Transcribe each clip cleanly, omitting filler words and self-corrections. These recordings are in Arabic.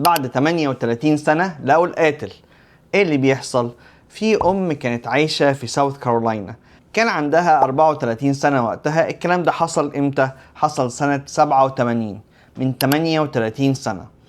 بعد 38 سنة لقوا القاتل. ايه اللي بيحصل؟ في كانت عايشة في ساوث كارولاينا، كان عندها 34 سنة وقتها. الكلام ده حصل امتى؟ حصل سنة 87، من 38 سنة.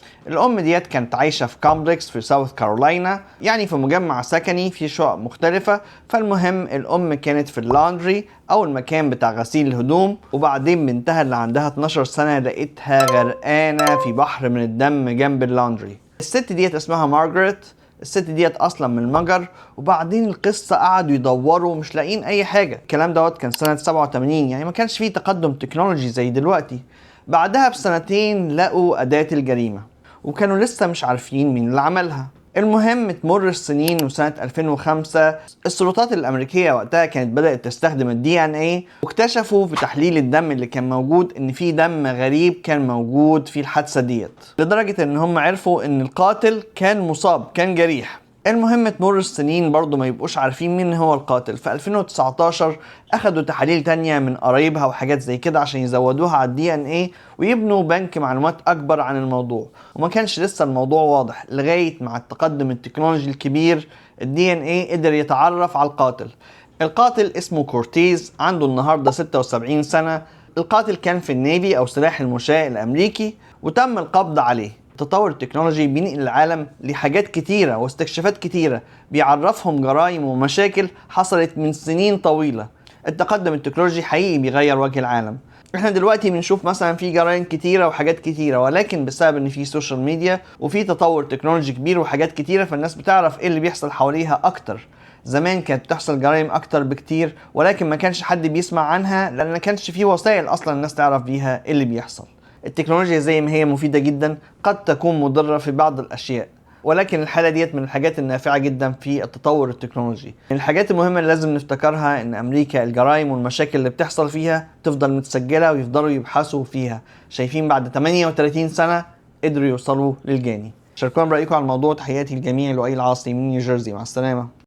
ديت كانت عايشة في كومبلكس في ساوث كارولاينا، يعني في مجمع سكني في شقق مختلفة. فالمهم كانت في اللاندري او المكان بتاع غسيل الهدوم، وبعدين بنتها اللي عندها 12 سنة لقيتها غرقانة في بحر من الدم جنب اللاندري. الست ديت اسمها مارجريت. الست ديت اصلا من المجر. وبعدين القصة قعدوا يدوروا مش لاقيين اي حاجة. الكلام دوت كان سنة 87، يعني ما كانش فيه تقدم تكنولوجي زي دلوقتي. بعدها بسنتين لقوا أداة الجريمة، وكانوا لسه مش عارفين مين اللي عملها. المهم تمر السنين، وسنة 2005 السلطات الأمريكية وقتها كانت بدأت تستخدم الدي ان ايه، واكتشفوا في تحليل الدم اللي كان موجود ان في دم غريب كان موجود في الحادثة ديت، لدرجة ان هم عرفوا ان القاتل كان مصاب، كان جريح. المهم تمر السنين برضو ما يبقوش عارفين مين هو القاتل. في 2019 اخدوا تحاليل تانية من قرايبها وحاجات زي كده عشان يزودوها على الدي ان ايه ويبنوا بنك معلومات اكبر عن الموضوع. وما كانش لسه الموضوع واضح لغاية مع التقدم التكنولوجي الكبير. الدي ان ايه قدر يتعرف على القاتل. القاتل اسمه كورتيز، عنده النهاردة 76 سنة. القاتل كان في النيفي او سلاح المشاة الامريكي، وتم القبض عليه. التطور التكنولوجي بينقل العالم لحاجات كتيرة واستكشافات كتيرة، بيعرفهم جرائم ومشاكل حصلت من سنين طويلة. التقدم التكنولوجي حقيقي بيغير وجه العالم. احنا دلوقتي بنشوف مثلا في جرائم كتيرة وحاجات كتيرة، ولكن بسبب ان في سوشيال ميديا وفي تطور تكنولوجي كبير وحاجات كتيرة، فالناس بتعرف ايه اللي بيحصل حواليها اكتر. زمان كانت بتحصل جرائم اكتر بكتير، ولكن ما كانش حد بيسمع عنها لان ما كانش في وسائل اصلا الناس تعرف بيها ايه اللي بيحصل. التكنولوجيا زي ما هي مفيدة جدا قد تكون مضرة في بعض الأشياء، ولكن الحالة ديت من الحاجات النافعة جدا في التطور التكنولوجي. من الحاجات المهمة اللي لازم نفتكرها ان امريكا الجرائم والمشاكل اللي بتحصل فيها تفضل متسجلة ويفضلوا يبحثوا فيها. شايفين بعد 38 سنة قدروا يوصلوا للجاني. شاركونا برأيكم على الموضوع. تحياتي للجميع. لؤي العاصي من نيوجيرسي، مع السلامة.